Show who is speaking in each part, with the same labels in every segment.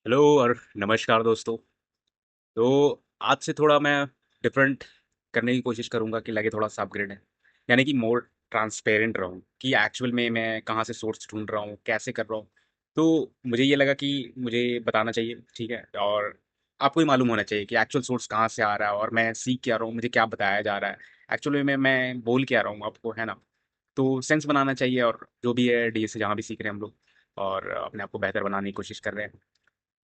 Speaker 1: Hello और नमस्कार दोस्तों। तो आज से थोड़ा मैं डिफरेंट करने की कोशिश करूंगा कि लगे थोड़ा सा अपग्रेड है, यानी कि मोर ट्रांसपेरेंट रहूं कि एक्चुअल में मैं कहाँ से सोर्स ढूंढ रहा हूँ, कैसे कर रहा हूँ। तो मुझे ये लगा कि मुझे बताना चाहिए, ठीक है, और आपको ही मालूम होना चाहिए कि एक्चुअल सोर्स कहाँ से आ रहा है और मैं सीख क्या रहा हूँ, मुझे क्या बताया जा रहा है, एक्चुअली में मैं बोल क्या रहा हूँ आपको, है ना। तो सेंस बनाना चाहिए, और जो भी है डी से जहाँ भी सीख रहे हैं हम लोग और अपने आप को बेहतर बनाने की कोशिश कर रहे हैं।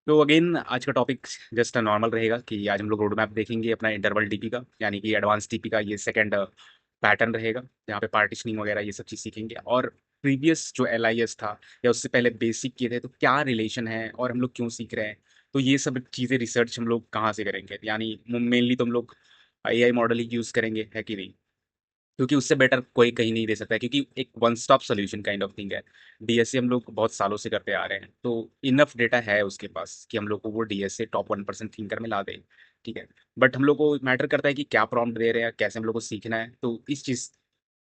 Speaker 1: तो अगेन आज का टॉपिक जस्ट नॉर्मल रहेगा कि आज हम लोग रोड मैप देखेंगे अपना इंटरवल टीपी का, यानी कि एडवांस टीपी का ये सेकंड पैटर्न रहेगा, जहाँ पे पार्टिशनिंग वगैरह ये सब चीज़ सीखेंगे। और प्रीवियस जो एल आई एस था या उससे पहले बेसिक किए थे, तो क्या रिलेशन है और हम लोग क्यों सीख रहे हैं। तो ये सब चीज़ें रिसर्च हम लोग कहाँ से करेंगे, यानी मेनली तो हम लोग ए आई मॉडल ही यूज़ करेंगे, है कि नहीं। क्योंकि उससे बेटर कोई कहीं नहीं दे सकता है, क्योंकि एक one stop solution kind of thing है। डीएसए हम लोग बहुत सालों से करते आ रहे हैं, तो इनफ डेटा है उसके पास कि हम लोग को वो डीएसए टॉप 1% थिंकर में ला दे, ठीक है। बट हम लोग को मैटर करता है कि क्या प्रॉम्प्ट दे रहे हैं, कैसे हम लोग को सीखना है, तो इस चीज़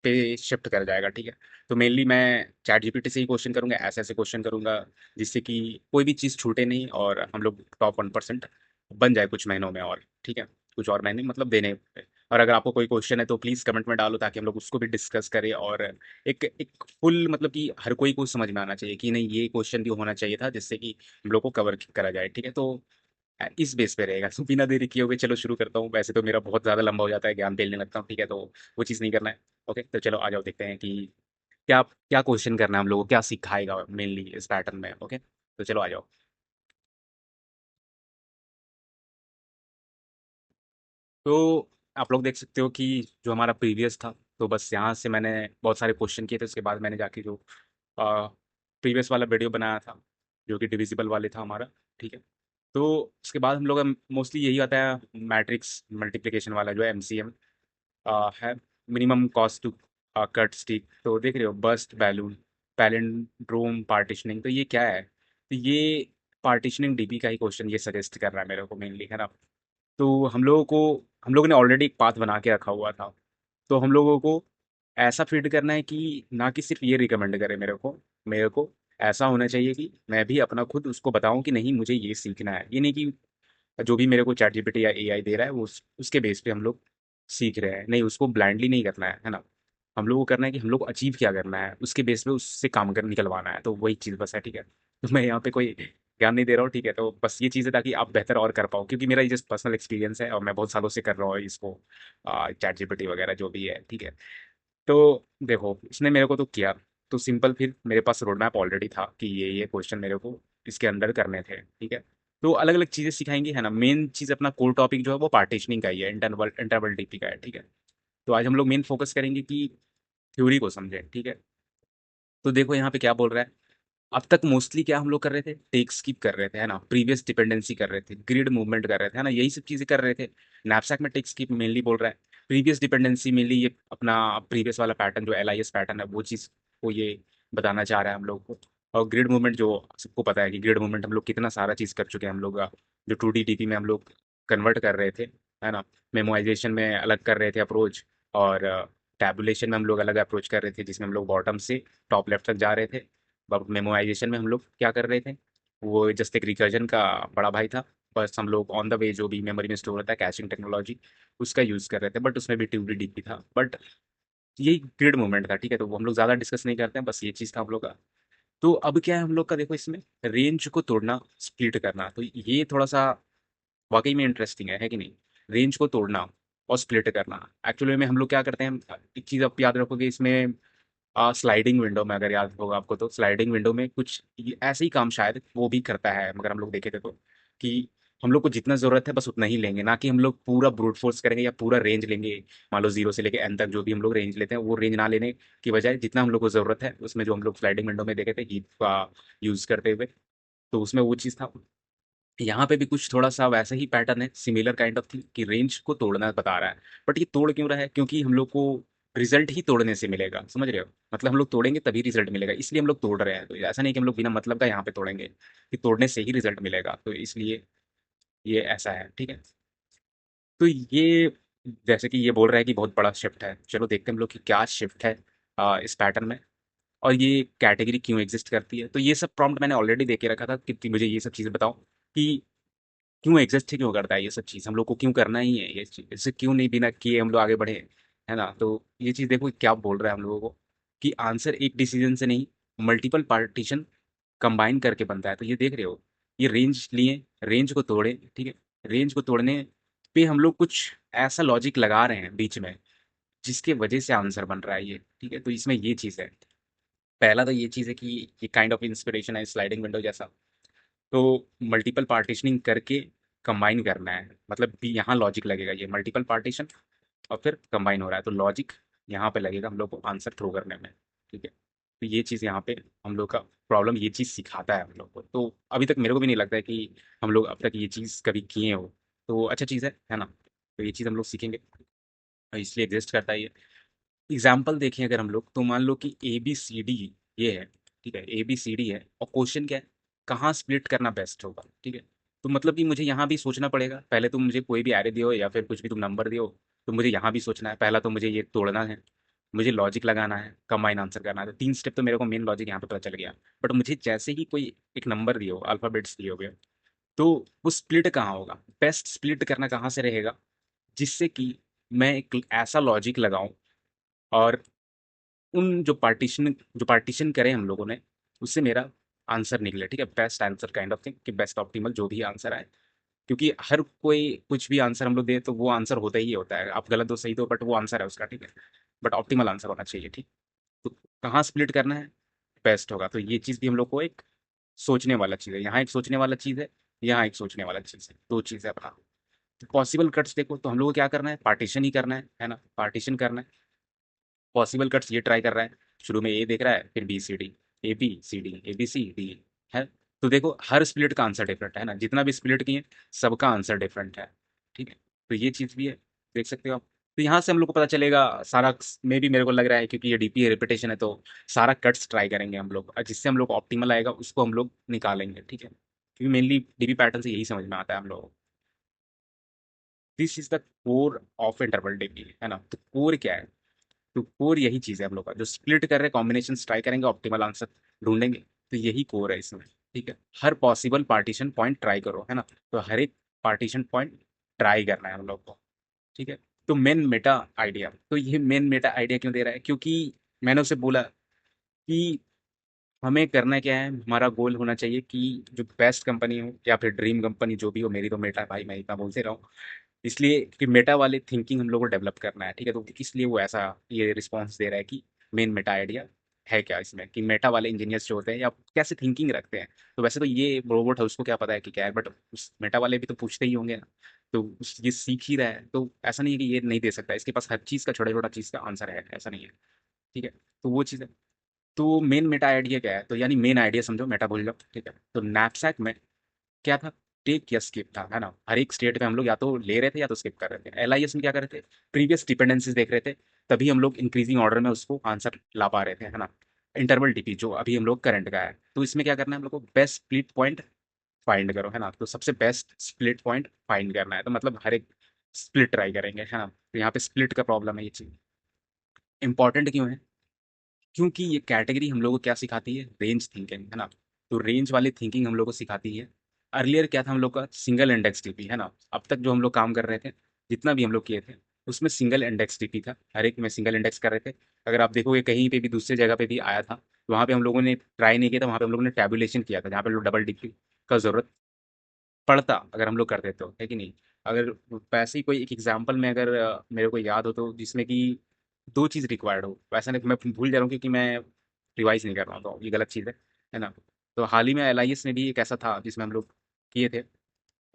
Speaker 1: पे शिफ्ट कर जाएगा, ठीक है। तो मेनली मैं चैट जीपीटी से ही क्वेश्चन करूंगा, ऐसे ऐसे क्वेश्चन करूंगा जिससे कि कोई भी चीज़ छूटे नहीं और हम लोग टॉप 1% बन जाए कुछ महीनों में, और ठीक है, कुछ और महीने मतलब देने पे। और अगर आपको कोई क्वेश्चन है तो प्लीज़ कमेंट में डालो, ताकि हम लोग उसको भी डिस्कस करें, और एक एक फुल मतलब कि हर कोई को समझ में आना चाहिए कि नहीं, ये क्वेश्चन भी होना चाहिए था, जिससे कि हम लोग को कवर करा जाए, ठीक है। तो इस बेस पे रहेगा। तो बिना देरी किए हुए चलो शुरू करता हूँ, वैसे तो मेरा बहुत ज़्यादा लंबा हो जाता है, ज्ञान फैलने लगता हूँ, ठीक है, तो वो चीज़ नहीं करना है। ओके, तो चलो आ जाओ, देखते हैं कि क्या क्या क्वेश्चन करना है हम लोगों को, क्या सिखाएगा मेनली इस पैटर्न में। ओके, तो चलो आ जाओ। तो आप लोग देख सकते हो कि जो हमारा प्रीवियस था, तो बस यहाँ से मैंने बहुत सारे क्वेश्चन किए थे, उसके बाद मैंने जाके जो प्रीवियस वाला वीडियो बनाया था, जो कि डिविजिबल वाले था हमारा, ठीक है। तो उसके बाद हम लोग मोस्टली यही आता है, मैट्रिक्स मल्टीप्लिकेशन वाला जो है एमसीएम है, minimum cost to cut stick. तो देख रहे हो, बस्ट बैलून, पैलिंड्रोम पार्टिशनिंग, तो ये क्या है। तो ये पार्टिशनिंग डीबी का ही क्वेश्चन ये सजेस्ट कर रहा है मेरे को मेनली, है ना। तो हम लोगों ने ऑलरेडी एक पाथ बना के रखा हुआ था, तो हम लोगों को ऐसा फीड करना है कि ना कि सिर्फ ये रिकमेंड करे मेरे को ऐसा होना चाहिए कि मैं भी अपना खुद उसको बताऊं कि नहीं, मुझे ये सीखना है। ये नहीं कि जो भी मेरे को चैट जीपीटी या एआई दे रहा है वो उसके बेस पे हम लोग सीख रहे हैं, नहीं, उसको ब्लाइंडली नहीं करना है ना। हम लोग को करना है कि हम लोग को अचीव क्या करना है, उसके बेस पे उससे काम कर निकलवाना है, तो वही चीज़ बस है, ठीक है। तो मैं यहाँ पे कोई ज्ञान नहीं दे रहा हूँ, ठीक है, तो बस ये चीज़ है ताकि आप बेहतर और कर पाओ, क्योंकि मेरा ये जस्ट पर्सनल एक्सपीरियंस है और मैं बहुत सालों से कर रहा हूँ इसको, चैट जीपीटी वगैरह जो भी है, ठीक है। तो देखो, इसने मेरे को तो किया, तो सिंपल, फिर मेरे पास रोड मैप ऑलरेडी था कि ये क्वेश्चन मेरे को इसके अंदर करने थे, ठीक है। तो अलग अलग चीज़ें सिखाएंगे, है ना। मेन चीज़ अपना कोर टॉपिक जो है वो पार्टीशनिंग का ही है, इंटरवल इंटरवल टीपी का है, ठीक है। तो आज हम लोग मेन फोकस करेंगे कि थ्योरी को समझें, ठीक है। तो देखो यहाँ पे क्या बोल रहा है। अब तक मोस्टली क्या हम लोग कर रहे थे, टेक स्किप कर रहे थे, है ना, प्रीवियस डिपेंडेंसी कर रहे थे, ग्रिड मूवमेंट कर रहे थे, है ना, यही सब चीजें कर रहे थे। नैपसैक में टेक स्किप मेनली बोल रहा है, प्रीवियस डिपेंडेंसी मेनली ये अपना प्रीवियस वाला पैटर्न जो एल आई एस पैटर्न है वो चीज को ये बताना चाह रहा है हम लोग को। और ग्रिड मूवमेंट जो सबको पता है कि ग्रिड मूवमेंट हम लोग कितना सारा चीज कर चुके हैं हम लोग, जो 2D डीपी में हम लोग कन्वर्ट कर रहे थे, है ना। मेमोराइजेशन में अलग कर रहे थे अप्रोच, और टैबुलेशन में हम लोग अलग अप्रोच कर रहे थे, जिसमें हम लोग बॉटम से टॉप लेफ्ट तक जा रहे थे। अब मेमोराइजेशन में हम लोग क्या कर रहे थे, वो जस्ट एक रिकर्जन का बड़ा भाई था। बस हम लोग ऑन द वे जो भी मेमोरी में स्टोर होता है, कैशिंग टेक्नोलॉजी, उसका यूज़ कर रहे थे, बट उसमें भी ट्यूबडी डीपी था, बट यही ग्रिड मूवमेंट था, ठीक है। तो वो हम लोग ज़्यादा डिस्कस नहीं करते हैं, बस ये चीज़ था हम लोग का। तो अब क्या है हम लोग का, देखो इसमें रेंज को तोड़ना, स्प्लिट करना, तो ये थोड़ा सा वाकई में इंटरेस्टिंग है कि नहीं। रेंज को तोड़ना और स्प्लिट करना, एक्चुअली में हम लोग क्या करते हैं, एक चीज़ आप याद रखोगे इसमें, स्लाइडिंग विंडो में अगर याद होगा आपको, तो स्लाइडिंग विंडो में कुछ ऐसे ही काम शायद वो भी करता है, मगर हम लोग देखे थे तो, कि हम लोग को जितना ज़रूरत है बस उतना ही लेंगे, ना कि हम लोग पूरा ब्रूट फोर्स करेंगे या पूरा रेंज लेंगे। मान लो 0 से लेके एन तक जो भी हम लोग रेंज लेते हैं, वो रेंज ना लेने की बजाय जितना हम लोग को ज़रूरत है उसमें, जो हम लोग स्लाइडिंग विंडो में देखे थे हीप का यूज़ करते हुए, तो उसमें वो चीज़ था। यहाँ पे भी कुछ थोड़ा सा वैसा ही पैटर्न है, सिमिलर काइंड ऑफ थिंग, कि रेंज को तोड़ना बता रहा है। बट ये तोड़ क्यों रहा है, क्योंकि हम लोग को रिजल्ट ही तोड़ने से मिलेगा, समझ रहे हो। मतलब हम लोग तोड़ेंगे तभी रिजल्ट मिलेगा, इसलिए हम लोग तोड़ रहे हैं। तो ऐसा नहीं कि हम लोग बिना मतलब का यहाँ पे तोड़ेंगे, कि तोड़ने से ही रिजल्ट मिलेगा, तो इसलिए ये ऐसा है, ठीक है। तो ये जैसे कि ये बोल रहा है कि बहुत बड़ा शिफ्ट है, चलो देखते हैं हम लोग कि क्या शिफ्ट है इस पैटर्न में, और ये कैटेगरी क्यों एग्जिस्ट करती है। तो ये सब प्रॉम्प्ट मैंने ऑलरेडी दे के रखा था कि मुझे ये सब चीज़ें बताओ, कि क्यों एग्जिस्ट ही क्यों करता है ये सब चीज़, हम लोग को क्यों करना ही है ये चीज़, इससे क्यों नहीं बिना किए हम लोग आगे बढ़े, है ना। तो ये चीज़ देखो क्या बोल रहा है हम लोगों को कि आंसर एक डिसीजन से नहीं, मल्टीपल पार्टीशन कंबाइन करके बनता है। तो ये देख रहे हो, ये रेंज लिए, रेंज को तोड़े, ठीक है, रेंज को तोड़ने पे हम लोग कुछ ऐसा लॉजिक लगा रहे हैं बीच में जिसके वजह से आंसर बन रहा है ये, ठीक है। तो इसमें ये चीज़ है, पहला तो ये चीज़ है कि ये काइंड ऑफ इंस्पिरेशन है स्लाइडिंग विंडो जैसा। तो मल्टीपल पार्टीशनिंग करके कंबाइन करना है, मतलब भी यहाँ लॉजिक लगेगा, ये मल्टीपल पार्टीशन और फिर कंबाइन हो रहा है तो लॉजिक यहाँ पे लगेगा हम लोग को आंसर थ्रो करने में, ठीक है। तो ये चीज़ यहाँ पे हम लोग का प्रॉब्लम ये चीज़ सिखाता है हम लोग को। तो अभी तक मेरे को भी नहीं लगता है कि हम लोग अब तक ये चीज़ कभी किए हो, तो अच्छा चीज़ है ना। तो ये चीज़ हम लोग सीखेंगे और इसलिए एग्जिस्ट करता है ये। एग्जाम्पल देखें अगर हम लोग, तो मान लो कि ए बी सी डी ये है, ठीक है, ए बी सी डी है और क्वेश्चन क्या है, कहाँ स्प्लिट करना बेस्ट होगा, ठीक है। तो मतलब कि मुझे यहाँ भी सोचना पड़ेगा, पहले तुम मुझे कोई भी एरे दियो या फिर कुछ भी तुम नंबर दियो, तो मुझे यहाँ भी सोचना है, पहला तो मुझे ये तोड़ना है, मुझे लॉजिक लगाना है, कंबाइन आंसर करना है। तो 3 स्टेप तो मेरे को मेन लॉजिक यहाँ पे पता चल गया। बट मुझे जैसे ही कोई एक नंबर दियो, अल्फाबेट्स दिए हो गए, तो वो स्प्लिट कहाँ होगा, बेस्ट स्प्लिट करना कहाँ से रहेगा, जिससे कि मैं एक ऐसा लॉजिक लगाऊं और उन जो पार्टीशन करे हम लोगों ने, उससे मेरा आंसर निकले, ठीक है, best answer kind of thing, कि बेस्ट ऑप्टिमल जो भी आंसर आए। क्योंकि हर कोई कुछ भी आंसर हम लोग दे तो वो आंसर होता ही होता है, आप गलत दो सही दो बट वो आंसर है उसका, ठीक है। बट ऑप्टिमल आंसर होना चाहिए, ठीक। तो कहाँ स्प्लिट करना है, बेस्ट होगा। तो ये चीज़ भी हम लोग को एक सोचने वाला चीज़ है, यहाँ एक सोचने वाला चीज़ है, यहाँ एक सोचने वाला चीज़ है, दो चीज़ है अपना। तो पॉसिबल कट्स देखो, तो हम लोग को क्या करना है, पार्टीशन ही करना है ना, पार्टीशन करना है। पॉसिबल कट्स ये ट्राई कर रहा है, शुरू में ए देख रहा है, फिर B C D, A B C D, A B C D है। तो देखो हर स्प्लिट का आंसर डिफरेंट है ना, जितना भी स्प्लिट किए सबका आंसर डिफरेंट है, ठीक है। तो ये चीज़ भी है, देख सकते हो आप। तो यहाँ से हम लोग को पता चलेगा सारा, में भी मेरे को लग रहा है क्योंकि ये डीपी रिपीटेशन है, तो सारा कट्स ट्राई करेंगे हम लोग और जिससे हम लोग ऑप्टिमल आएगा उसको हम लोग निकालेंगे, ठीक है। क्योंकि मेनली डीपी पैटर्न से यही समझ में आता है हम लोगों को। This is the core of interval DP, है ना। तो कोर क्या है, तो कोर यही चीज़ है हम लोग का, जो स्प्लिट कर रहे हैं, कॉम्बिनेशन ट्राई करेंगे, ऑप्टिमल आंसर ढूंढेंगे। तो यही कोर है इसमें, ठीक है। हर पॉसिबल पार्टीशन पॉइंट ट्राई करो, है ना। तो हर एक पार्टीशन पॉइंट ट्राई करना है हम लोग को, ठीक है। तो मेन मेटा आइडिया, तो ये मेन मेटा आइडिया क्यों दे रहा है, क्योंकि मैंने उसे बोला कि हमें करना क्या है, हमारा गोल होना चाहिए कि जो बेस्ट कंपनी हो या फिर ड्रीम कंपनी जो भी हो, मेरी तो मेटा है भाई, मैं इतना बोलते रहा हूँ। इसलिए कि मेटा वाले थिंकिंग हम लोग को डेवलप करना है, ठीक है। तो इसलिए वो ऐसा ये रिस्पॉन्स दे रहा है कि मेन मेटा आइडिया है क्या इसमें, कि मेटा वाले इंजीनियर्स जो होते हैं या कैसे थिंकिंग रखते हैं। तो वैसे तो ये रोबोट है, उसको क्या पता है कि क्या है, बट उस मेटा वाले भी तो पूछते ही होंगे ना। तो ये सीख ही रहा है, तो ऐसा नहीं है कि ये नहीं दे सकता, इसके पास हर चीज़ का छोटा छोटा चीज़ का आंसर है, ऐसा नहीं है, ठीक है। तो वो चीज़ है। तो मेन मेटा आइडिया क्या है, तो यानी मेन आइडिया समझो, मेटा भूल जाओ, ठीक है। तो नैपसैक में क्या था, टेक या स्किप था, है ना। हर एक स्टेट में हम लोग या तो ले रहे थे या तो स्किप कर रहे थे। एलआईएस में क्या कर रहे थे, प्रीवियस डिपेंडेंसीज देख रहे थे, तभी हम लोग इंक्रीजिंग ऑर्डर में उसको आंसर ला पा रहे थे, है ना। इंटरवल टीपी जो अभी हम लोग करंट का है, तो इसमें क्या करना है हम लोग को, बेस्ट स्प्लिट पॉइंट फाइंड करो, है ना। तो सबसे बेस्ट स्प्लिट पॉइंट फाइंड करना है, तो मतलब हर एक स्प्लिट ट्राई करेंगे, है ना। तो यहाँ पे स्प्लिट का प्रॉब्लम है, ये चीज इंपॉर्टेंट क्यों है, क्योंकि ये कैटेगरी हम लोग को क्या सिखाती है, रेंज थिंकिंग, है ना। तो रेंज वाली थिंकिंग हम लोग को सिखाती है। अर्लियर क्या था हम लोग का, सिंगल इंडेक्स टीपी, है ना। अब तक जो हम लोग काम कर रहे थे, जितना भी हम लोग किए थे, उसमें सिंगल इंडेक्स टीपी था, हर एक में सिंगल इंडेक्स कर रहे थे। अगर आप देखोगे कहीं पे भी दूसरी जगह पे भी आया था, तो वहाँ पे हम लोगों ने ट्राई नहीं किया था, वहाँ पे हम लोगों ने टैबुलेशन किया था, जहाँ पे लोग डबल टीपी का जरूरत पड़ता अगर हम लोग करते तो, है कि नहीं। अगर वैसे ही कोई एक एग्जांपल में अगर मेरे को याद हो तो, जिसमें कि दो चीज़ रिक्वायर्ड हो, वैसा नहीं, मैं भूल जा रहा हूँ क्योंकि मैं रिवाइज नहीं कर रहा हूँ, तो ये गलत चीज़ है ना। तो हाल ही में एलआईएस में भी एक ऐसा था जिसमें हम लोग किए थे,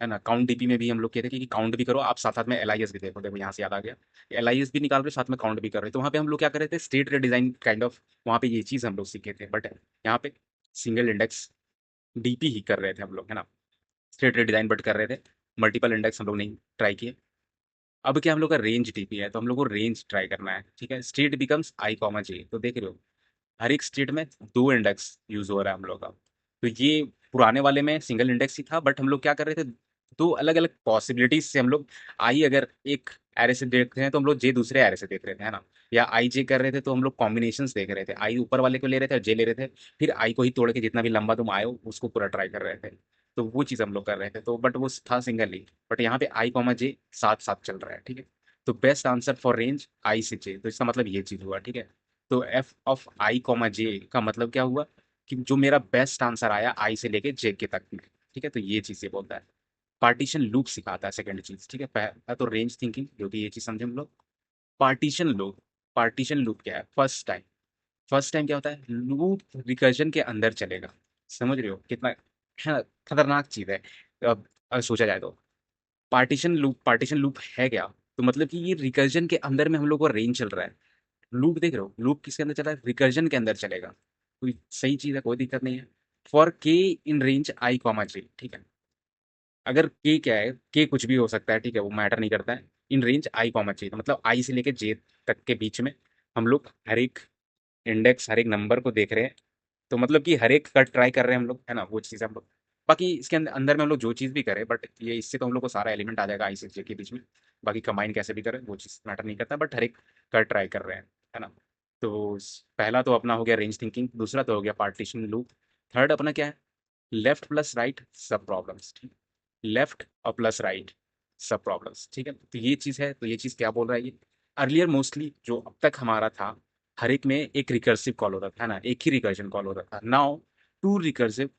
Speaker 1: है ना। काउंट डीपी में भी हम लोग किए थे कि काउंट भी करो आप, साथ साथ में एलआईएस भी देखो, देखो यहाँ से याद आ गया, एलआईएस भी निकाल रहे साथ में काउंट भी कर रहे, तो वहाँ पे हम लोग क्या कर रहे थे, स्टेट डिजाइन काइंड ऑफ, वहाँ पे ये चीज़ हम लोग सीखे थे। बट यहाँ पे सिंगल इंडेक्स डीपी ही कर रहे थे हम लोग, है ना। स्टेट डिजाइन बट कर रहे थे, मल्टीपल इंडेक्स हम लोग नहीं ट्राई किए। अब क्या हम लोग का रेंज टीपी है, तो हम लोग को रेंज ट्राई करना है, ठीक है। स्टेट बिकम्स आई कॉमा जे, तो देख रहे हो हर एक स्टेट में दो इंडेक्स यूज हो रहा है हम लोग का। तो ये पुराने वाले में सिंगल इंडेक्स ही था, बट हम लोग क्या कर रहे थे, दो अलग अलग पॉसिबिलिटीज से हम लोग, आई अगर एक एरे से देख रहे हैं तो हम लोग जे दूसरे एरे से देख रहे थे, है ना। या आई जे कर रहे थे तो हम लोग कॉम्बिनेशंस देख रहे थे, आई ऊपर वाले को ले रहे थे और जे ले रहे थे, फिर आई को ही तोड़ के जितना भी लंबा तुम आए हो उसको पूरा ट्राई कर रहे थे। तो वो चीज़ हम लोग कर रहे थे, तो बट वो था सिंगल ही, बट यहाँ पे आई कॉमा जे साथ साथ चल रहा है, ठीक है। तो best answer for range I से जे, तो इसका मतलब ये चीज़ हुआ, ठीक है। तो एफ ऑफ आई कॉमा जे का मतलब क्या हुआ कि जो मेरा बेस्ट आंसर आया आई से लेके जे के तक में, ठीक है। तो ये चीज़ ये बोलता है। पार्टीशन लूप सिखाता है सेकंड चीज़, ठीक है। पहला तो रेंज थिंकिंग, जो कि ये चीज़ समझे हम लोग। पार्टीशन लूप, पार्टीशन लूप क्या है? फर्स्ट टाइम क्या होता है, लूप रिकर्जन के अंदर चलेगा। समझ रहे हो कितना है ना, खतरनाक चीज है। अब सोचा जाए तो पार्टीशन लूप है क्या? तो मतलब कि ये रिकर्जन के अंदर में हम लोग को रेंज चल रहा है। लूप देख रहे हो, लूप किसके अंदर चल रहा है? रिकर्जन के अंदर चलेगा। कोई सही चीज है, कोई दिक्कत नहीं है। फॉर के इन रेंज आई कॉमा जे, ठीक है। अगर के क्या है, के कुछ भी हो सकता है, ठीक है, वो मैटर नहीं करता है। इन रेंज आई कॉमा जे मतलब आई से लेके जे तक के बीच में हम लोग हर एक इंडेक्स, हर एक नंबर को देख रहे हैं। तो मतलब कि हर एक का ट्राई कर रहे हैं हम लोग, है ना, वो चीज़ हम लोग। बाकी इसके अंदर अंदर में हम लोग जो चीज़ भी करें, बट ये इससे तो हम लोग को सारा एलिमेंट आ जाएगा आई से जे के बीच में। बाकी कंबाइन कैसे भी करें वो चीज़ मैटर नहीं करता, बट हर एक का ट्राई कर रहे हैं, है ना। तो पहला तो अपना हो गया रेंज थिंकिंग, दूसरा तो हो गया पार्टीशन लूप। थर्ड अपना क्या है? लेफ्ट प्लस राइट सब प्रॉब्लम्स, ठीक। लेफ्ट और प्लस राइट सब प्रॉब्लम्स, ठीक है। तो ये चीज़ है, तो ये चीज़ क्या बोल रहा है ये? अर्लियर मोस्टली जो अब तक हमारा था, हर एक में एक रिकर्सिव कॉल होता था, है ना, एक ही रिकर्जन कॉल होता था। Now two recursive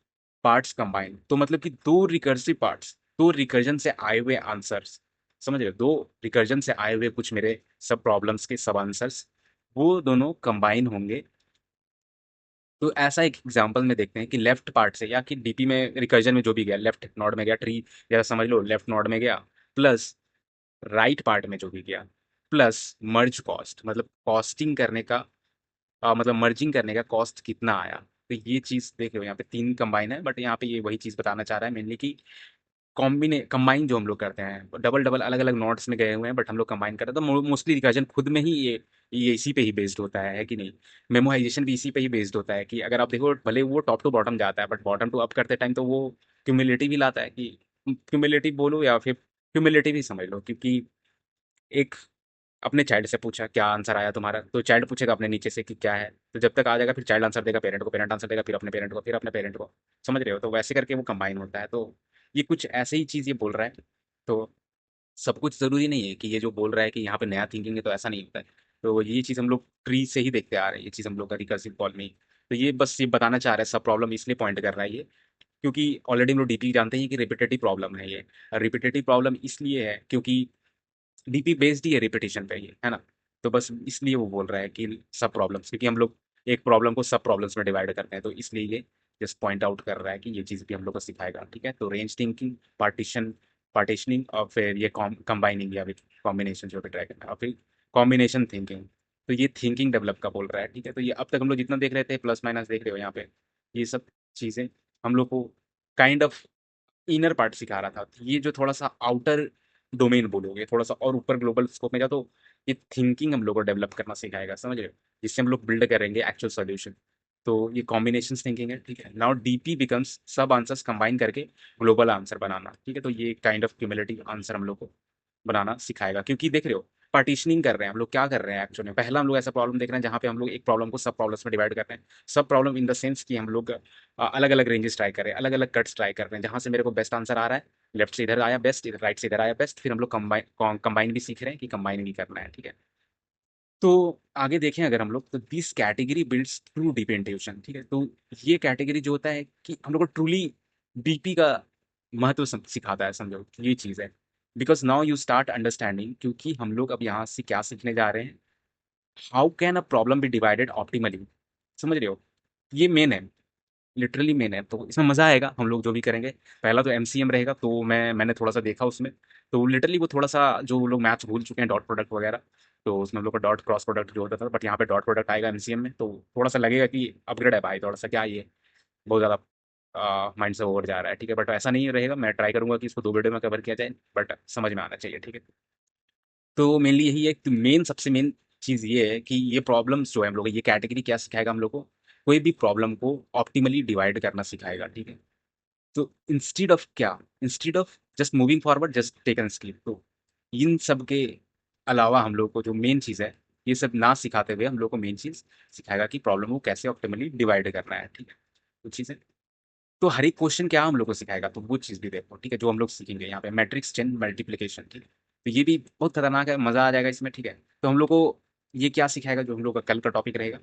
Speaker 1: parts combine, तो मतलब कि दो रिकर्सिव पार्ट्स, दो रिकर्जन से आए हुए आंसर्स, समझ रहे हो, दो रिकर्जन से आए हुए कुछ मेरे सब प्रॉब्लम्स के सब आंसर्स, वो दोनों कंबाइन होंगे। तो ऐसा एक एग्जांपल में देखते हैं कि लेफ्ट पार्ट से, या कि डीपी में रिकर्जन में जो भी गया, लेफ्ट नोड में गया ट्री, या समझ लो लेफ्ट नोड में गया, प्लस राइट पार्ट में जो भी गया, प्लस मर्ज कॉस्ट, मतलब कॉस्टिंग करने का मतलब मर्जिंग करने का कॉस्ट कितना आया। तो ये चीज़ देख लो, यहाँ पे तीन कंबाइन है, बट यहाँ पे ये वही चीज़ बताना चाह रहा है मेनली कि कंबाइन जो हम लोग करते हैं, डबल डबल अलग अलग नोट्स में गए हुए हैं, बट हम लोग कंबाइन करते हैं, तो मोस्टली रिकर्जन खुद में ही ये इसी पे ही बेस्ड होता है कि नहीं। मेमोराइजेशन भी इसी पे ही बेस्ड होता है कि अगर आप देखो, भले वो टॉप टू बॉटम जाता है, बट बॉटम टू अप करते टाइम तो वो क्यूमुलेटिव ही लाता है, कि क्यूमुलेटिव बोलो या फिर क्यूमुलेटिव ही समझ लो, क्योंकि एक अपने चाइल्ड से पूछा क्या आंसर आया तुम्हारा, तो चाइल्ड पूछेगा अपने नीचे से कि क्या है, तो जब तक आ जाएगा फिर चाइल्ड आंसर देगा पेरेंट को, पेरेंट आंसर देगा फिर अपने पेरेंट को, फिर अपने पेरेंट को। समझ रहे हो, तो वैसे करके वो कंबाइन होता है। तो ये कुछ ऐसे ही चीज़ ये बोल रहा है। तो सब कुछ ज़रूरी नहीं है कि ये जो बोल रहा है कि यहाँ पे नया थिंकिंग है, तो ऐसा नहीं होता है। तो ये चीज़ हम लोग ट्री से ही देखते आ रहे हैं, ये चीज़ हम लोग का रिकर्सिव कॉल में ही। तो ये बस ये बताना चाह रहा है, सब प्रॉब्लम इसलिए पॉइंट कर रहा है ये, क्योंकि ऑलरेडी हम लोग डीपी जानते हैं कि रिपीटेटिव प्रॉब्लम है ये। रिपीटेटिव प्रॉब्लम इसलिए है क्योंकि डीपी बेस्ड ही है रिपीटिशन पे ही, है ना। तो बस इसलिए वो बोल रहा है कि सब प्रॉब्लम्स, क्योंकि हम लोग एक प्रॉब्लम को सब प्रॉब्लम्स में डिवाइड करते हैं, तो इसलिए ये जस्ट पॉइंट आउट कर रहा है कि ये चीज़ भी हम लोग को सिखाएगा, ठीक है। तो रेंज थिंकिंग, पार्टीशनिंग और फिर ये कंबाइनिंग या फिर कॉम्बिनेशन जो भी ट्राई करना है, और फिर कॉम्बिनेशन थिंकिंग। तो ये थिंकिंग डेवलप का बोल रहा है, ठीक है। तो ये अब तक हम लोग जितना देख रहे थे प्लस माइनस देख रहे हो यहाँ पे, ये सब चीज़ें हम लोग को काइंड ऑफ इनर पार्ट सिखा रहा था। ये जो थोड़ा सा आउटर डोमेन बोलोगे, थोड़ा सा और ऊपर ग्लोबल स्कोप में जाओ, तो ये थिंकिंग हम लोग को डेवलप करना सिखाएगा, समझ रहे हो, जिससे हम लोग बिल्ड करेंगे एक्चुअल सोल्यूशन। तो ये कॉम्बिनेशन थिंकिंग है, ठीक है। नाउ डीपी बिकम्स सब आंसर्स कंबाइन करके ग्लोबल आंसर बनाना, ठीक है। तो ये काइंड ऑफ क्यूमुलेटिव आंसर हम लोग को बनाना सिखाएगा, क्योंकि देख रहे हो पार्टीशनिंग कर रहे हैं हम लोग, क्या कर रहे हैं एक्चुअली में, पहला हम लोग ऐसा प्रॉब्लम देख रहे हैं जहाँ पे हम लोग एक प्रॉब्लम को सब प्रॉब्लम्स में डिवाइड कर रहे हैं। सब प्रॉब्लम इन द सेंस कि हम लोग अलग अलग रेंजेस ट्राई कर रहे हैं, अलग अलग कट्स ट्राई कर रहे हैं, जहाँ से मेरे को बेस्ट आंसर आ रहा है, लेफ्ट से इधर आया बेस्ट, इधर राइट से इधर आया बेस्ट, फिर हम लोग कंबाइन भी सीख रहे हैं कि कंबाइन भी करना है, ठीक है। तो आगे देखें अगर हम लोग, तो this category builds true DP intuition, ठीक है। तो ये कैटेगरी जो होता है कि हम लोग को ट्रूली डीपी का महत्व सिखाता है, समझो ये चीज़ है। Because now you start understanding, क्योंकि हम लोग अब यहाँ से क्या सीखने जा रहे हैं, how can a problem be divided optimally. समझ रहे हो, ये मेन है, लिटरली मेन है। तो इसमें मज़ा आएगा हम लोग जो भी करेंगे। पहला तो एमसीएम रहेगा, तो मैंने थोड़ा सा देखा उसमें, तो लिटरली वो थोड़ा सा जो लोग मैथ्स भूल चुके हैं, डॉट प्रोडक्ट वगैरह, तो उसमें हम लोग का डॉट क्रॉस प्रोडक्ट जो होता था, बट यहाँ पे डॉट प्रोडक्ट आएगा एमसीएम में, तो थोड़ा सा लगेगा कि अपग्रेड है भाई, थोड़ा सा क्या ये बहुत ज़्यादा माइंड से ओवर जा रहा है, ठीक है। बट ऐसा नहीं रहेगा, मैं ट्राई करूंगा कि इसको दो वीडियो में कवर किया जाए, बट समझ में आना चाहिए, ठीक है। तो मेनली यही है कि मेन सबसे मेन चीज़ ये है कि ये प्रॉब्लम्स जो है हम लोग, ये कैटेगरी क्या सिखाएगा हम लोग को, कोई भी प्रॉब्लम को ऑप्टिमली डिवाइड करना सिखाएगा, ठीक है। तो instead of just moving forward, just take an sleep, तो इन सब के अलावा हम लोग को जो मेन चीज़ है, ये सब ना सिखाते हुए हम लोग को मेन चीज़ सिखाएगा कि प्रॉब्लम को कैसे ऑप्टिमली डिवाइड करना है, ठीक है। कुछ चीज़ें तो हर एक क्वेश्चन क्या हम लोग को सिखाएगा, तो वो चीज़ भी देखो, ठीक है, जो हम लोग सीखेंगे यहाँ पे मैट्रिक्स चेन मल्टीप्लिकेशन, ठीक है। तो ये भी बहुत खतरनाक है, मजा आ जाएगा इसमें, ठीक है। तो हम लोग को ये क्या सिखाएगा, जो हम लोग का कल का टॉपिक रहेगा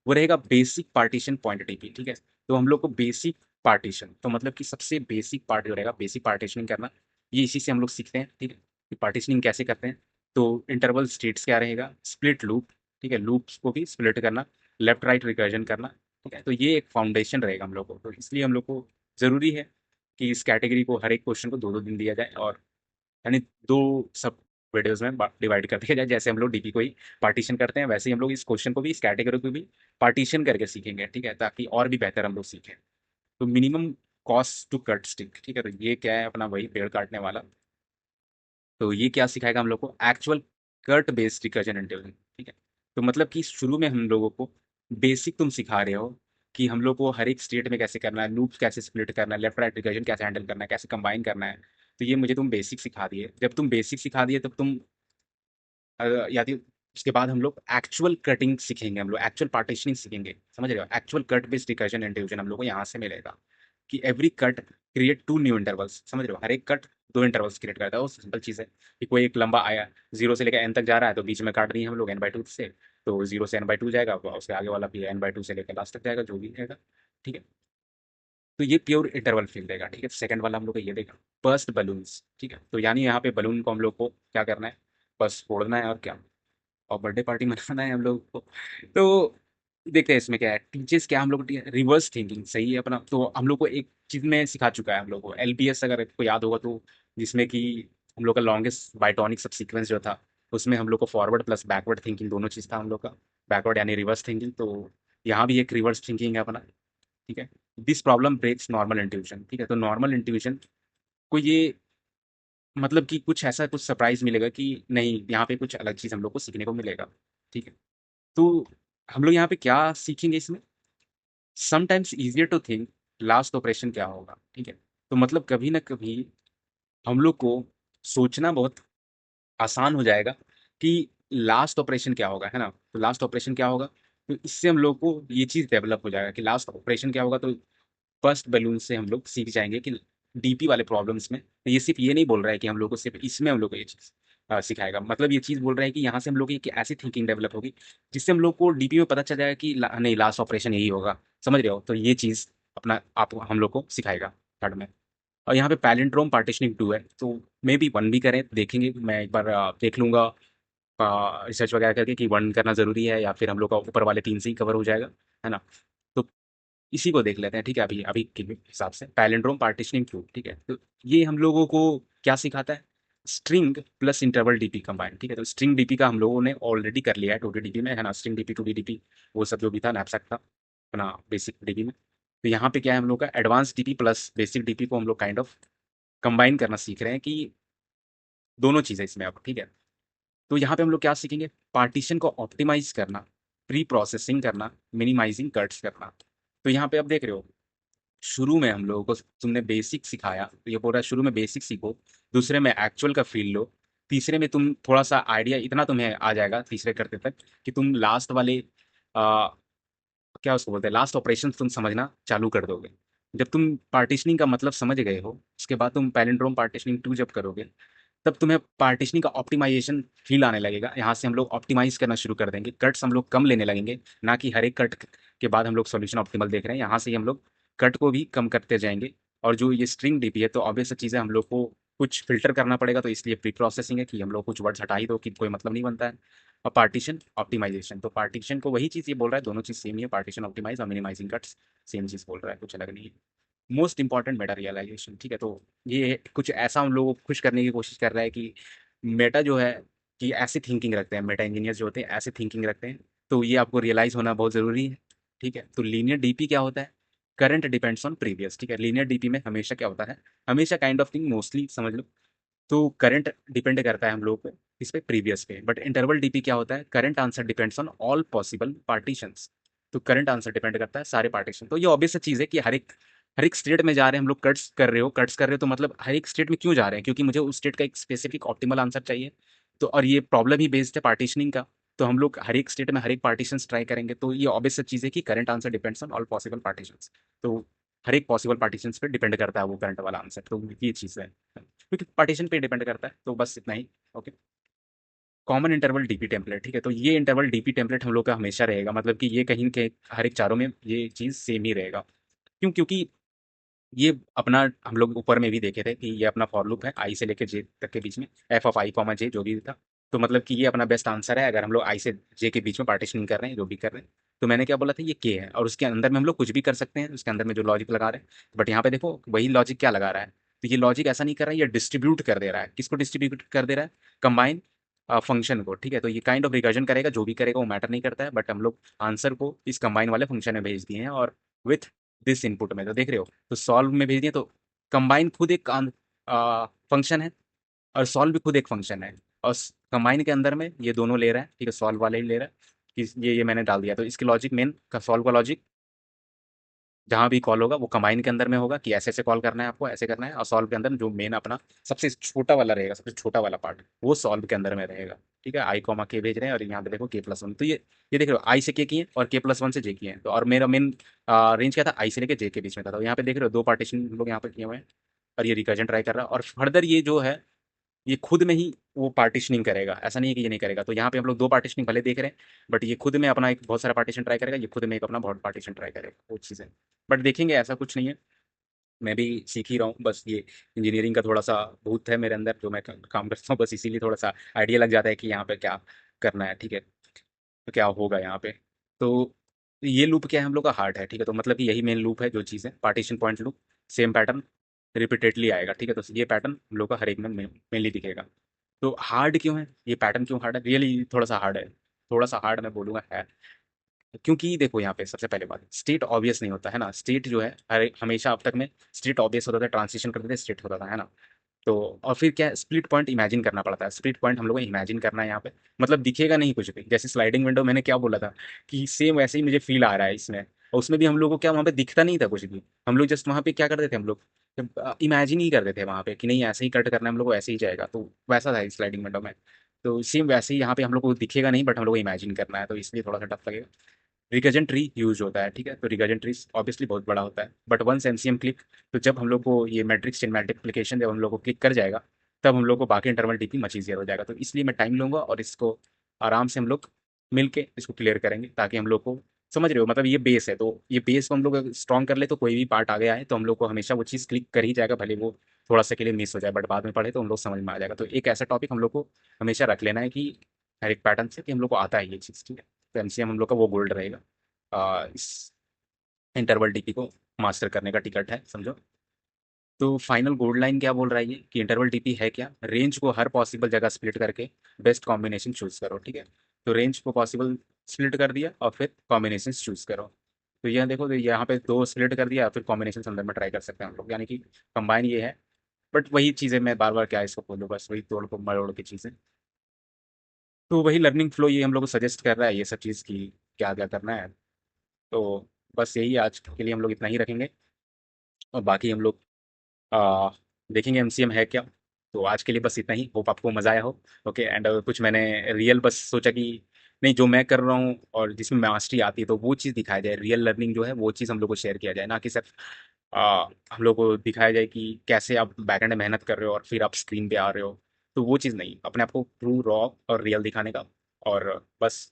Speaker 1: वो रहेगा बेसिक पार्टीशन पॉइंट टीपी, ठीक है। तो हम लोग को बेसिक पार्टीशन, तो मतलब कि सबसे बेसिक पार्ट जो रहेगा बेसिक पार्टीशनिंग करना, ये इसी से हम लोग सीखते हैं, ठीक है, कि पार्टीशनिंग कैसे करते हैं। तो इंटरवल स्टेट्स क्या रहेगा, स्प्लिट लूप, ठीक है, लूप्स को भी स्प्लिट करना, लेफ्ट राइट रिकर्जन करना, ठीक है। तो ये एक फाउंडेशन रहेगा हम लोग को, तो इसलिए हम लोग को ज़रूरी है कि इस कैटेगरी को हर एक क्वेश्चन को 2-2 दिन दिया जाए, और यानी 2 सब वीडियोज़ में डिवाइड कर दिया जाए। जैसे हम लोग डीपी को ही पार्टीशन करते हैं, वैसे ही हम लोग इस क्वेश्चन को भी, इस कैटेगरी को भी पार्टीशन करके सीखेंगे, ठीक है, ताकि और भी बेहतर हम लोग सीखें। तो minimum cost to cut stick, ठीक है, तो ये क्या है, अपना वही पेड़ काटने वाला। तो ये क्या सिखाएगा हम लोग को, actual cut based recursion intelligence, ठीक है। तो मतलब कि शुरू में हम लोगों को बेसिक तुम सिखा रहे हो कि हम लोग को हर एक स्टेट में कैसे करना है, लूप्स कैसे स्प्लिट करना है, लेफ्ट राइट रिकर्जन कैसे हैंडल करना है, कैसे कंबाइन करना है। तो ये मुझे तुम बेसिक सिखा दिए, जब तुम बेसिक सिखा दिए तब तुम याद उसके बाद हम लोग एक्चुअल कटिंग सीखेंगे, हम लोग एक्चुअल पार्टीशनिंग सीखेंगे, समझ रहे हो, actual cut based recursion and division हम लोग को यहाँ से मिलेगा, कि every cut create 2 new intervals, समझ रहे हो, हर एक कट 2 इंटरवल्स क्रिएट करता है। वो सिंपल चीज़ है कि कोई एक लंबा आया 0 से लेकर एन तक जा रहा है, तो बीच में काट दिए हम लोग n/2 से, तो 0 से n/2 जाएगा, तो उसके आगे वाला भी n/2 से लेकर लास्ट तक जाएगा, जो भी रहेगा, ठीक है। तो ये प्योर इंटरवल फील देगा, ठीक है। सेकंड वाला हम लोग को ये देगा बर्स्ट बलून्स, ठीक है। तो यानी यहाँ पे बलून को हम लोग को क्या करना है, बस फोड़ना है, और क्या, और बर्थडे पार्टी मनाना है हम लोग को। तो देखते हैं इसमें क्या है, टीचर्स क्या हम लोग रिवर्स थिंकिंग सही है अपना, तो हम लोग को एक चीज में सिखा चुका है हम लोग को एलबीएस, अगर आपको याद होगा तो, जिसमें कि हम लोग का लॉन्गेस्ट बाइटॉनिक सब सीक्वेंस जो था, उसमें हम लोग को फॉरवर्ड प्लस बैकवर्ड थिंकिंग दोनों चीज था हम लोग का, बैकवर्ड यानी रिवर्स थिंकिंग, तो यहाँ भी एक रिवर्स थिंकिंग है अपना, ठीक है। This problem breaks normal intuition, ठीक है। तो नॉर्मल इंट्यूशन को ये मतलब कि कुछ ऐसा कुछ सरप्राइज मिलेगा कि नहीं, यहाँ पे कुछ अलग चीज हम लोग को सीखने को मिलेगा, ठीक है। तो हम लोग यहाँ पे क्या सीखेंगे इसमें, sometimes easier to think last operation क्या होगा, ठीक है। तो मतलब कभी ना कभी हम लोग को सोचना बहुत आसान हो जाएगा कि लास्ट ऑपरेशन क्या होगा, है ना। तो लास्ट ऑपरेशन क्या होगा, तो इससे हम लोग को ये चीज़ डेवलप हो जाएगा कि लास्ट ऑपरेशन क्या होगा। तो फर्स्ट बैलून से हम लोग सीख जाएंगे कि डीपी वाले प्रॉब्लम्स में, तो ये सिर्फ ये नहीं बोल रहा है कि हम लोग को सिर्फ इसमें हम लोग को ये चीज़ सिखाएगा, मतलब ये चीज़ बोल रहा है कि यहाँ से हम लोग की एक ऐसी थिंकिंग डेवलप होगी जिससे हम लोग को डीपी में पता चल जाएगा कि नहीं, लास्ट ऑपरेशन यही होगा, समझ रहे हो। तो ये चीज़ अपना आप हम लोग को सिखाएगा थर्ड में। और यहाँ पे पैलिंड्रोम पार्टीशनिंग 2 है, तो मे बी 1 भी करें, देखेंगे, मैं एक बार देख लूंगा रिसर्च वगैरह करके कि 1 करना ज़रूरी है या फिर हम लोग का ऊपर वाले 3 से ही कवर हो जाएगा, है ना। तो इसी को देख लेते हैं, ठीक है, अभी अभी के हिसाब से पैलिंड्रोम पार्टीशनिंग 2, ठीक है। तो ये हम लोगों को क्या सिखाता है, string plus interval DP combine, ठीक है। तो स्ट्रिंग डीपी का हम लोगों ने ऑलरेडी कर लिया है 2D डीपी में, है ना, स्ट्रिंग डीपी 2D डीपी वो सब जो भी था नैपसैक था अपना बेसिक डीपी में। तो यहाँ पे क्या है, हम लोग का advance DP plus basic DP को हम लोग काइंड ऑफ कंबाइन करना सीख रहे हैं, कि दोनों चीज़ें इसमें अब, ठीक है। तो यहाँ पे हम लोग क्या सीखेंगे, पार्टीशन को ऑप्टिमाइज करना, प्री प्रोसेसिंग करना, मिनिमाइजिंग कट्स करना। तो यहाँ पे अब देख रहे हो, शुरू में हम लोगों को तुमने बेसिक सिखाया, तो ये बोल रहा है शुरू में बेसिक सीखो, दूसरे में एक्चुअल का फील लो, तीसरे में तुम थोड़ा सा आइडिया इतना तुम्हें आ जाएगा तीसरे करते तक कि तुम लास्ट वाले क्या उसको बोलते हैं, लास्ट ऑपरेशन तुम समझना चालू कर दोगे। जब तुम पार्टीशनिंग का मतलब समझ गए हो, उसके बाद तुम पैलिंड्रोम पार्टीशनिंग 2 जब करोगे, तब तुम्हें पार्टीशनिंग का ऑप्टिमाइजेशन फील आने लगेगा। यहाँ से हम लोग ऑप्टिमाइज करना शुरू कर देंगे, कट्स हम लोग कम लेने लगेंगे, ना कि हर एक कट के बाद हम लोग सॉल्यूशन ऑप्टिमल देख रहे हैं, यहाँ से ही हम लोग कट को भी कम करते जाएंगे। और जो ये स्ट्रिंग डीपी है, तो ऑब्वियस चीज़ है, हम लोग को कुछ फिल्टर करना पड़ेगा, तो इसलिए प्री प्रोसेसिंग है कि हम लोग कुछ वर्ड्स हटा ही दो कि कोई मतलब नहीं बनता है। और पार्टीशन ऑप्टिमाइजेशन, तो पार्टीशन को वही चीज़ ये बोल रहा है, दोनों चीज़ सेम ही है, पार्टीशन ऑप्टिमाइज और मिनिमाइजिंग कट्स सेम चीज़ बोल रहा है, कुछ अलग नहीं है। मोस्ट इंपॉर्टेंट मेटा रियलाइजेशन, ठीक है। तो ये कुछ ऐसा हम लोगों को खुश करने की कोशिश कर रहा है कि मेटा जो है, कि ऐसी थिंकिंग रखते हैं मेटा इंजीनियर्स जो होते हैं, ऐसे थिंकिंग रखते हैं। तो ये आपको रियलाइज होना बहुत ज़रूरी है, ठीक है। तो लीनियर डीपी क्या होता है, करंट डिपेंड्स ऑन प्रीवियस, ठीक है। लीनियर डीपी में हमेशा क्या होता है, हमेशा काइंड ऑफ थिंग, मोस्टली समझ लो, तो करंट डिपेंड करता है हम लोग पे इस पे प्रीवियस पे। बट इंटरवल डीपी क्या होता है, current answer depends on all possible partitions. तो करंट आंसर डिपेंड करता है सारे पार्टीशन। तो ये ऑब्वियस चीज़ है कि हर एक स्टेट में जा रहे हैं हम लोग, कट्स कर रहे हो तो मतलब हर एक स्टेट में क्यों जा रहे हैं, क्योंकि मुझे उस स्टेट का एक स्पेसिफिक ऑप्टिमल आंसर चाहिए। तो और ये प्रॉब्लम ही बेस्ड है पार्टीशनिंग का। तो हम लोग हर एक स्टेट में हर एक पार्टीशन ट्राई करेंगे, तो ये ऑब्वियस चीज़ है कि current answer depends on all possible partitions. तो हर एक पॉसिबल पार्टीशन पे डिपेंड करता है वो करंट वाला आंसर। तो ये चीज़ है, क्योंकि पार्टीशन पे डिपेंड करता है। तो बस इतना ही। Okay. Common interval DP template, ठीक है। तो ये इंटरवल डीपी टेम्पलेट हम लोग का हमेशा रहेगा, मतलब कि ये कहीं के हर एक चारों में ये चीज़ सेम ही रहेगा। क्यों? क्योंकि ये अपना हम लोग ऊपर में भी देखे थे कि ये अपना फॉर लूप है आई से लेकर जे तक के बीच में, एफ ऑफ आई कॉमा जे जो भी था। तो मतलब कि ये अपना बेस्ट आंसर है अगर हम लोग आई से जे के बीच में पार्टीशनिंग कर रहे हैं, जो भी कर रहे हैं। तो मैंने क्या बोला था, ये के है, और उसके अंदर में हम लोग कुछ भी कर सकते हैं, उसके अंदर में जो लॉजिक लगा रहे हैं। बट यहाँ पे देखो वही लॉजिक क्या लगा रहा है। तो ये लॉजिक ऐसा नहीं कर रहा है, ये डिस्ट्रीब्यूट कर दे रहा है। किसको डिस्ट्रीब्यूट कर दे रहा है? कंबाइन फंक्शन को, ठीक है। तो ये काइंड ऑफ रिकर्जन करेगा, जो भी करेगा वो मैटर नहीं करता है। बट हम लोग आंसर को इस कंबाइन वाले फंक्शन में भेज दिए हैं, और विथ दिस इनपुट में, तो देख रहे हो। तो सॉल्व में भेज दिए, तो कंबाइन खुद एक फंक्शन है, और सॉल्व भी खुद एक फंक्शन है। और कंबाइन के अंदर में ये दोनों ले रहा है, ठीक है, सॉल्व वाले ही ले रहा है कि ये मैंने डाल दिया। तो इसकी लॉजिक मेन का सॉल्व का लॉजिक जहाँ भी कॉल होगा वो कंबाइन के अंदर में होगा कि ऐसे ऐसे कॉल करना है, आपको ऐसे करना है। और सॉल्व के अंदर जो मेन अपना सबसे छोटा वाला रहेगा, सबसे छोटा वाला पार्ट, वो सॉल्व के अंदर में रहेगा, ठीक है। आई कॉमा के भेज रहे हैं, और यहाँ पे देखो के प्लस वन। तो ये देख रहे हो, आई से के किए और के प्लस वन से जे किए हैं। तो और मेरा मेन रेंज क्या था, आई से लेके जे के बीच में था। तो यहाँ पे देख रहे हो दो पार्टीशन लोग यहाँ पे किए हुए हैं, और ये रिकर्जन ट्राई कर रहा है। और फर्दर ये जो है, ये खुद में ही वो पार्टीशनिंग करेगा, ऐसा नहीं है कि ये नहीं करेगा। तो यहाँ पे हम लोग दो पार्टीशनिंग भले देख रहे हैं, बट ये खुद में अपना एक बहुत सारा पार्टीशन ट्राई करेगा, ये खुद में एक अपना बहुत पार्टीशन ट्राई करेगा, वो चीज़ है। बट देखेंगे, ऐसा कुछ नहीं है, मैं भी सीख ही रहा हूँ। बस ये इंजीनियरिंग का थोड़ा सा भूत है मेरे अंदर, जो मैं काम करता हूँ, बस इसीलिए थोड़ा सा आइडिया लग जाता है कि यहाँ पे क्या करना है, ठीक है, तो क्या होगा यहाँ पे। तो ये लूप क्या है, हम लोग का हार्ट है, ठीक है। तो मतलब कि यही मेन लूप है जो चीज़ है, partition point loop. Same pattern repeatedly आएगा, ठीक है। तो ये पैटर्न हम लोग का हर एक में मेनली दिखेगा। तो हार्ड क्यों है ये पैटर्न, क्यों हार्ड है? रियली थोड़ा सा हार्ड है, थोड़ा सा हार्ड मैं बोलूँगा है। क्योंकि देखो यहाँ पे सबसे पहले बात, स्टेट ऑब्वियस नहीं होता है ना। स्टेट जो है हर हमेशा अब तक में स्टेट ऑब्वियस होता था, ट्रांसिशन करते थे स्टेट होता था, है ना। तो और फिर क्या, स्प्लिट पॉइंट इमेजिन करना पड़ता है। स्प्लिट पॉइंट हम लोग को इमेजिन करना है यहाँ पे, मतलब दिखेगा नहीं कुछ भी। जैसे स्लाइडिंग विंडो मैंने क्या बोला था कि सेम वैसे ही मुझे फील आ रहा है इसमें। और उसमें भी हम लोग को क्या वहाँ पे दिखता नहीं था कुछ भी। हम लोग जस्ट वहाँ पे क्या करते थे, हम लोग इमेजिन ही करते थे वहाँ पे कि नहीं ऐसे ही कट करना है हम लोग को, ऐसे ही जाएगा। तो वैसा था स्लाइडिंग विंडो में। तो सेम वैसे ही यहाँ पे हम लोग को दिखेगा नहीं, बट हम लोग को इमेजिन करना है, तो इसलिए थोड़ा सा टफ लगेगा। रिकर्जन ट्री यूज होता है, ठीक है। तो रिकर्जन ट्री ऑब्वियसली बहुत बड़ा होता है, बट वंस एमसीएम क्लिक, तो जब हम लोग को ये मैट्रिक्स चेन मल्टीप्लिकेशन जब हम लोग को क्लिक कर जाएगा, तब हम लोग को बाकी इंटरवल डीपी मच ईजियर हो जाएगा। तो इसलिए मैं टाइम लूंगा, और इसको आराम से हम लोग मिलके इसको क्लियर करेंगे, ताकि हम लोग को, समझ रहे हो, मतलब ये बेस है। तो ये बेस को हम लोग स्ट्रॉन्ग कर ले, तो कोई भी पार्ट आगे आए तो हम लोग को हमेशा वो चीज़ क्लिक कर ही जाएगा, भले वो थोड़ा सा के लिए मिस हो जाए, बट बाद में पढ़े तो हम लोग समझ में आ जाएगा। तो एक ऐसा टॉपिक हम लोग को हमेशा रख लेना है कि हर एक पैटर्न से कि हम लोग को आता है ये चीज़, ठीक है। तो एमसीएम हम लोग का वो गोल्ड रहेगा, इस इंटरवल डीपी को मास्टर करने का टिकट है, समझो। तो फाइनल गोल्ड लाइन क्या बोल रहा है ये, कि इंटरवल डीपी है क्या, रेंज को हर पॉसिबल जगह स्प्लिट करके बेस्ट कॉम्बिनेशन चूज करो, ठीक है। तो रेंज को पॉसिबल स्प्लिट कर दिया, और फिर कॉम्बिनेशन चूज करो। तो यह देखो, तो यहाँ पे दो स्प्लिट कर दिया, फिर कॉम्बिनेशन अंदर में ट्राई कर सकते हैं हम लोग, यानी कि कंबाइन ये है। बट वही चीज़ें मैं बार बार क्या इसको बोलूँ, बस वही तोड़ को मरोड़ की चीज़ें। तो वही लर्निंग फ्लो ये हम लोग को सजेस्ट कर रहा है ये सब चीज़ की, क्या क्या करना है। तो बस यही आज के लिए हम लोग इतना ही रखेंगे, और बाकी हम लोग आ, देखेंगे एमसीएम है क्या। तो आज के लिए बस इतना ही, होप आपको मज़ा आया हो। ओके। एंड कुछ मैंने रियल बस सोचा कि नहीं, जो मैं कर रहा हूँ और जिसमें मास्टरी आती है, तो वो चीज़ दिखाया जाए, रियल लर्निंग जो है वो चीज़ हम लोग को शेयर किया जाए, ना कि सिर्फ हम लोग को दिखाया जाए कि कैसे आप बैकएंड में मेहनत कर रहे हो और फिर आप स्क्रीन पे आ रहे हो। तो वो चीज़ नहीं, अपने आप को ट्रू रॉ और रियल दिखाने का। और बस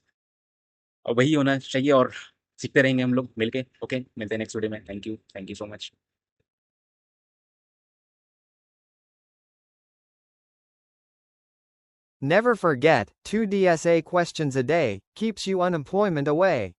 Speaker 1: वही होना चाहिए, और सीखते रहेंगे हम लोग मिलके। ओके, मिलते हैं नेक्स्ट वीडियो में। Thank you so much.
Speaker 2: Never forget, 2 DSA questions a day keeps you unemployment away.